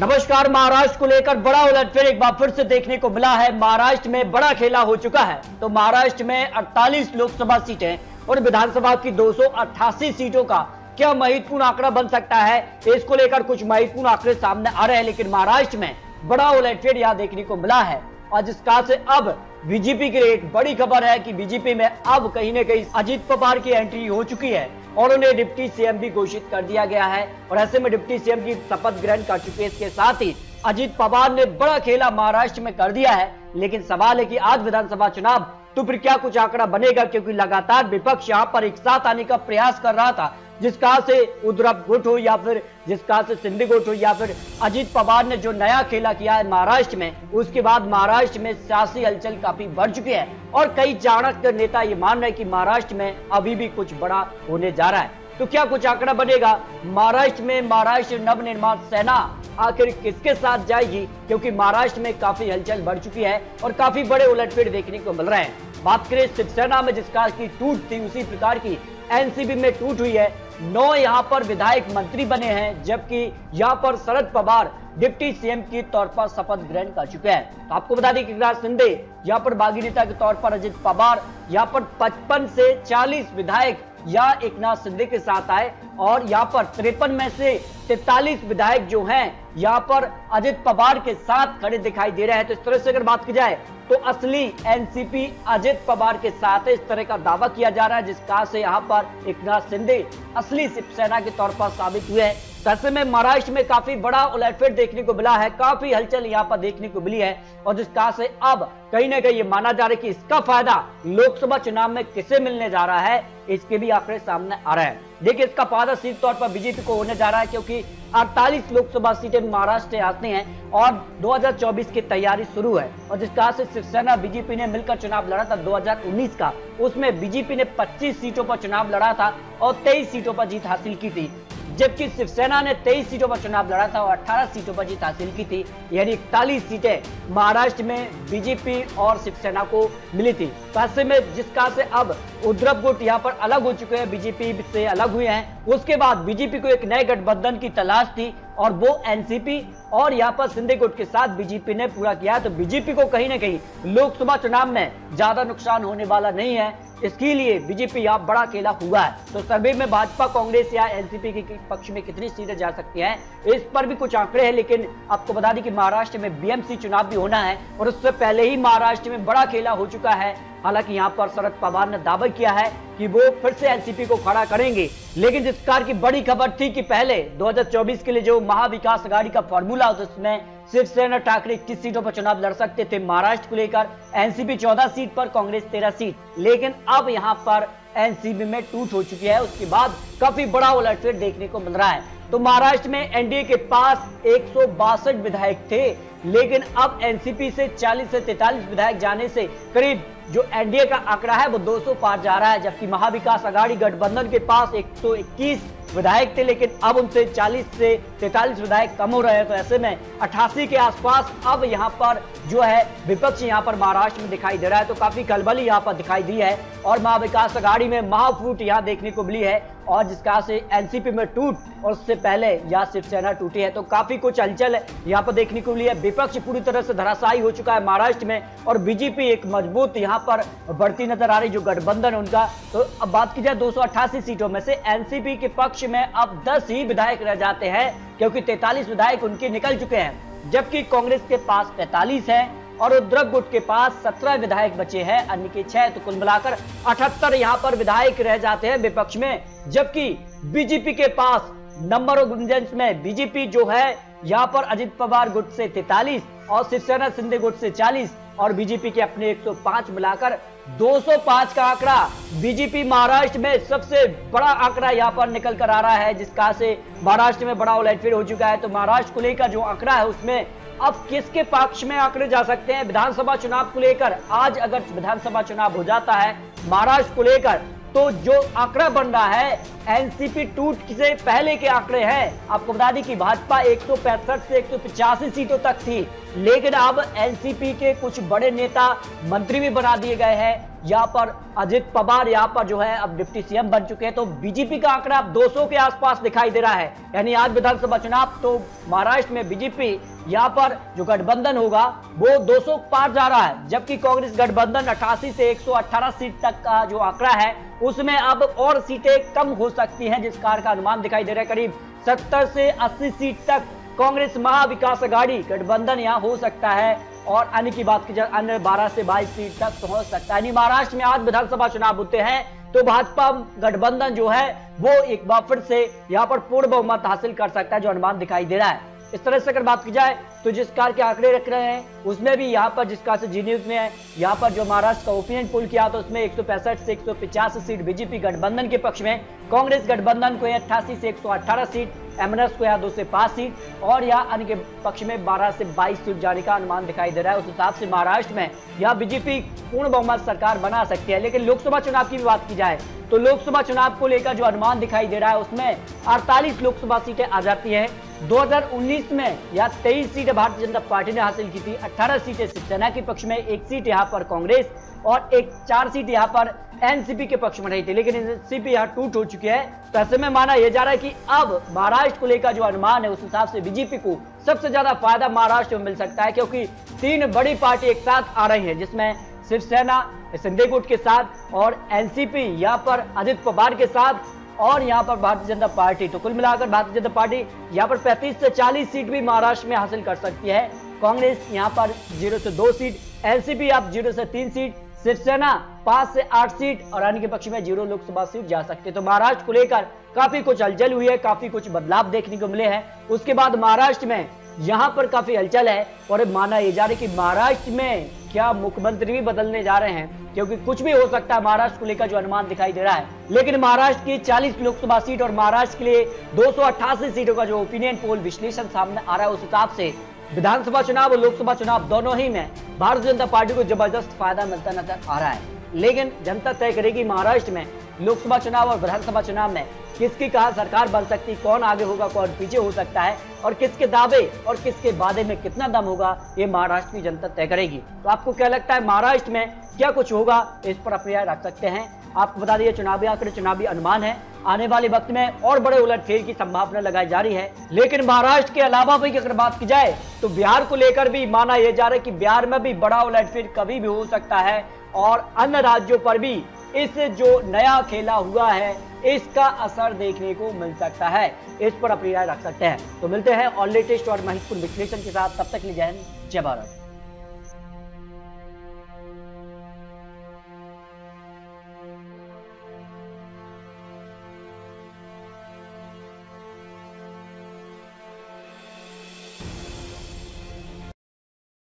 नमस्कार। महाराष्ट्र को लेकर बड़ा उलटफेर एक बार फिर से देखने को मिला है। महाराष्ट्र में बड़ा खेला हो चुका है। तो महाराष्ट्र में 48 लोकसभा सीटें और विधानसभा की 288 सीटों का क्या महत्वपूर्ण आंकड़ा बन सकता है, इसको लेकर कुछ महत्वपूर्ण आंकड़े सामने आ रहे हैं। लेकिन महाराष्ट्र में बड़ा उलटफेर यहां देखने को मिला है और जिसका से अब बीजेपी की एक बड़ी खबर है कि बीजेपी में अब कहीं ना कहीं अजीत पवार की एंट्री हो चुकी है और उन्हें डिप्टी सीएम भी घोषित कर दिया गया है। और ऐसे में डिप्टी सीएम की शपथ ग्रहण कर चुके हैं। इसके साथ ही अजीत पवार ने बड़ा खेला महाराष्ट्र में कर दिया है। लेकिन सवाल है कि आज विधानसभा चुनाव तो फिर क्या कुछ आंकड़ा बनेगा, क्योंकि लगातार विपक्ष यहां पर एक साथ आने का प्रयास कर रहा था। जिसका से उद्धव गुट हो या फिर जिसका से शिंदे गुट हो या फिर अजीत पवार ने जो नया खेला किया है महाराष्ट्र में, उसके बाद महाराष्ट्र में सियासी हलचल काफी बढ़ चुकी है और कई चाणक्य नेता ये मान रहे हैं कि महाराष्ट्र में अभी भी कुछ बड़ा होने जा रहा है। तो क्या कुछ आंकड़ा बनेगा महाराष्ट्र में? महाराष्ट्र नवनिर्माण सेना आखिर किसके साथ जाएगी, क्योंकि महाराष्ट्र में काफी हलचल बढ़ चुकी है और काफी बड़े उलटफेर देखने को मिल रहे हैं। बात करें शिवसेना में जिसका की टूट थी, उसी प्रकार की एनसीपी में टूट हुई है। 9 यहाँ पर विधायक मंत्री बने हैं, जबकि यहाँ पर शरद पवार डिप्टी सीएम के तौर पर शपथ ग्रहण कर चुके हैं। तो आपको बता दें कि एकनाथ शिंदे यहाँ पर बागी नेता के तौर पर, अजित पवार यहाँ पर 55 से 40 विधायक या एकनाथ शिंदे के साथ आए और यहाँ पर 53 में से 43 विधायक जो हैं यहाँ पर अजित पवार के साथ खड़े दिखाई दे रहे हैं। तो इस तरह से अगर बात की जाए तो असली एनसीपी अजित पवार के साथ है, इस तरह का दावा किया जा रहा है। जिसका से यहाँ पर एकनाथ शिंदे असली शिवसेना के तौर पर साबित हुए हैं। ऐसे में महाराष्ट्र में काफी बड़ा उलटफेर देखने को मिला है, काफी हलचल यहाँ पर देखने को मिली है और जिसका से अब कहीं ना कहीं ये माना जा रहा है कि इसका फायदा लोकसभा चुनाव में किसे मिलने जा रहा है, इसके भी आंकड़े सामने आ रहे हैं। देखिए, इसका फायदा सीधे तौर पर बीजेपी को होने जा रहा है, क्योंकि 48 लोकसभा सीटें महाराष्ट्र से आती हैं और 2024 की तैयारी शुरू है। और जिसका से शिवसेना बीजेपी ने मिलकर चुनाव लड़ा था 2019 का, उसमें बीजेपी ने 25 सीटों पर चुनाव लड़ा था और 23 सीटों पर जीत हासिल की थी, जबकि शिवसेना ने 23 सीटों पर चुनाव लड़ा था और 18 सीटों पर जीत हासिल की थी। यानी 41 सीटें महाराष्ट्र में बीजेपी और शिवसेना को मिली थी। तो ऐसे में जिसका से अब उद्धव गुट यहाँ पर अलग हो चुके हैं, बीजेपी से अलग हुए हैं। उसके बाद बीजेपी को एक नए गठबंधन की तलाश थी और वो एनसीपी और यहाँ पर शिंदे गुट के साथ बीजेपी ने पूरा किया। तो बीजेपी को कहीं ना कहीं लोकसभा चुनाव में ज्यादा नुकसान होने वाला नहीं है, इसके लिए बीजेपी यहाँ बड़ा खेला हुआ है। तो सर्वे में भाजपा, कांग्रेस या एनसीपी के पक्ष में कितनी सीटें जा सकती हैं, इस पर भी कुछ आंकड़े हैं। लेकिन आपको बता दें कि महाराष्ट्र में बीएमसी चुनाव भी होना है और उससे पहले ही महाराष्ट्र में बड़ा खेला हो चुका है। हालांकि यहाँ पर शरद पवार ने दावा किया है कि वो फिर से एनसीपी को खड़ा करेंगे। लेकिन जिस प्रकार की बड़ी खबर थी कि पहले 2024 के लिए जो महाविकास आघाड़ी का फॉर्मूला होता है, उसमें शिवसेना ठाकरे 21 सीटों पर चुनाव लड़ सकते थे महाराष्ट्र को लेकर, एनसीपी 14 सीट पर, कांग्रेस 13 सीट। लेकिन अब यहाँ पर एनसीपी में टूट हो चुकी है। उसके बाद काफी बड़ा उलटफेर देखने को मिल रहा है। तो महाराष्ट्र में एनडीए के पास 162 विधायक थे, लेकिन अब एनसीपी से 40 से 43 विधायक जाने से करीब जो एनडीए का आंकड़ा है वो 200 पार जा रहा है। जबकि महाविकास आघाड़ी गठबंधन के पास 121 विधायक थे, लेकिन अब उनसे 40 से 43 विधायक कम हो रहे हैं। तो ऐसे में 88 के आसपास अब यहाँ पर जो है विपक्ष यहाँ पर महाराष्ट्र में दिखाई दे रहा है। तो काफी खलबली यहाँ पर दिखाई दी है और महाविकास आघाड़ी में महाफूट यहाँ देखने को मिली है और जिसका से एनसीपी में टूट और उससे पहले यहाँ शिवसेना टूटी है। तो काफी कुछ हलचल यहाँ पर देखने को मिली है। विपक्ष पूरी तरह से धराशायी हो चुका है महाराष्ट्र में और बीजेपी एक मजबूत यहाँ पर बढ़ती नजर आ रही, जो गठबंधन उनका। तो अब बात की जाए 288 सीटों में से एनसीपी के पक्ष में अब 10 ही विधायक रह जाते हैं, क्योंकि 43 विधायक उनके निकल चुके हैं। जबकि कांग्रेस के पास 45 है और उद्धव गुट के पास 17 विधायक बचे हैं, अन्य के 6। तो कुल मिलाकर 78 यहाँ पर विधायक रह जाते हैं विपक्ष में। जबकि बीजेपी के पास नंबर ऑफ गुंजन में बीजेपी जो है यहाँ पर अजित पवार गुट से 43 और शिवसेना शिंदे गुट से 40 और बीजेपी के अपने 105 मिलाकर 205 का आंकड़ा बीजेपी महाराष्ट्र में सबसे बड़ा आंकड़ा यहाँ पर निकल कर आ रहा है। जिसका से महाराष्ट्र में बड़ा उलटफेर हो चुका है। तो महाराष्ट्र को लेकर जो आंकड़ा है उसमें अब किसके पक्ष में आंकड़े जा सकते हैं विधानसभा चुनाव को लेकर? आज अगर विधानसभा चुनाव हो जाता है महाराष्ट्र को लेकर, तो जो आंकड़ा बन रहा है एनसीपी टूट से पहले के आंकड़े हैं। आपको बता दें कि भाजपा 165 से 185 सीटों तक थी लेकिन अब एनसीपी के कुछ बड़े नेता मंत्री भी बना दिए गए हैं। यहाँ पर अजित पवार यहाँ पर जो है अब डिप्टी सीएम बन चुके हैं। तो बीजेपी का आंकड़ा अब 200 के आसपास दिखाई दे रहा है। यानी आज विधानसभा चुनाव तो महाराष्ट्र में बीजेपी यहाँ पर जो गठबंधन होगा वो 200 पार जा रहा है, जबकि कांग्रेस गठबंधन 88 से 118 सीट तक का जो आंकड़ा है उसमें अब और सीटें कम हो सकती हैं, जिस कार का अनुमान दिखाई दे रहा है। करीब 70 से 80 सीट तक कांग्रेस महाविकास अघाड़ी गठबंधन यहाँ हो सकता है और अन्य की बात की जाए अन्य 12 से 22 सीट तक पहुंच सकता है। यानी महाराष्ट्र में आज विधानसभा चुनाव होते हैं तो भाजपा गठबंधन जो है वो एक बार फिर से यहाँ पर पूर्ण बहुमत हासिल कर सकता है, जो अनुमान दिखाई दे रहा है। इस तरह से अगर बात की जाए तो जिस कार के आंकड़े रख रहे हैं उसमें भी यहाँ पर जिस कार से जी न्यूज में है, यहाँ पर जो महाराष्ट्र का ओपिनियन पोल किया तो उसमें 165 से 185 सीट बीजेपी गठबंधन के पक्ष में, कांग्रेस गठबंधन को 88 से 118 सीट, एमएनएस को यहाँ 2 से 5 सीट और यहाँ अन्य के पक्ष में 12 से 22 सीट जाने का अनुमान दिखाई दे रहा है। उस हिसाब से महाराष्ट्र में यहाँ बीजेपी पूर्ण बहुमत सरकार बना सकती है। लेकिन लोकसभा चुनाव की भी बात की जाए तो लोकसभा चुनाव को लेकर जो अनुमान दिखाई दे रहा है उसमें 48 लोकसभा सीटें आ जाती है। 2019 में यहाँ 23 सीटें भारतीय जनता पार्टी ने हासिल की थी, 18 सीटें शिवसेना के पक्ष में, 1 सीट यहाँ पर कांग्रेस और 4 सीट यहाँ पर एनसीपी के पक्ष में रही थी। लेकिन एनसीपी यहाँ टूट हो चुकी है। तो ऐसे में माना यह जा रहा है कि अब महाराष्ट्र को लेकर जो अनुमान है उस हिसाब से बीजेपी को सबसे ज्यादा फायदा महाराष्ट्र में मिल सकता है, क्योंकि 3 बड़ी पार्टी एक साथ आ रही है, जिसमें शिवसेना शिंदे गुट के साथ और एनसीपी यहाँ पर अजित पवार के साथ और यहाँ पर भारतीय जनता पार्टी। तो कुल मिलाकर भारतीय जनता पार्टी यहाँ पर 35 से 40 सीट भी महाराष्ट्र में हासिल कर सकती है। कांग्रेस यहाँ पर 0 से 2 सीट, एनसीपी अब 0 से 3 सीट, शिवसेना 5 से 8 सीट और अन्य के पक्ष में 0 लोकसभा सीट जा सकते हैं। तो महाराष्ट्र को लेकर काफी कुछ हलचल हुई है, काफी कुछ बदलाव देखने को मिले हैं। उसके बाद महाराष्ट्र में यहाँ पर काफी हलचल है और माना यह जा रहा है कि महाराष्ट्र में क्या मुख्यमंत्री भी बदलने जा रहे हैं, क्योंकि कुछ भी हो सकता है महाराष्ट्र को लेकर जो अनुमान दिखाई दे रहा है। लेकिन महाराष्ट्र की 40 लोकसभा सीट और महाराष्ट्र के लिए 288 सीटों का जो ओपिनियन पोल विश्लेषण सामने आ रहा है उस हिसाब से विधानसभा चुनाव और लोकसभा चुनाव दोनों ही में भारतीय जनता पार्टी को जबरदस्त फायदा मिलता नजर आ रहा है। लेकिन जनता तय करेगी महाराष्ट्र में लोकसभा चुनाव और विधानसभा चुनाव में किसकी कहां सरकार बन सकती, कौन आगे होगा कौन पीछे हो सकता है और किसके दावे और किसके वादे में कितना दम होगा, ये महाराष्ट्र की जनता तय करेगी। तो आपको क्या लगता है महाराष्ट्र में क्या कुछ होगा, इस पर अपनी राय रख सकते हैं। आपको बता दिए चुनावी आंकड़े चुनावी अनुमान है, आने वाले वक्त में और बड़े उलटफेर की संभावना लगाई जा रही है। लेकिन महाराष्ट्र के अलावा भी अगर बात की जाए तो बिहार को लेकर भी माना यह जा रहा है कि बिहार में भी बड़ा उलटफेर कभी भी हो सकता है और अन्य राज्यों पर भी इस जो नया खेला हुआ है इसका असर देखने को मिल सकता है। इस पर अपनी राय रख सकते हैं। तो मिलते हैं और लेटेस्ट और महत्वपूर्ण विश्लेषण के साथ, तब तक के लिए जय हिंद, जय भारत।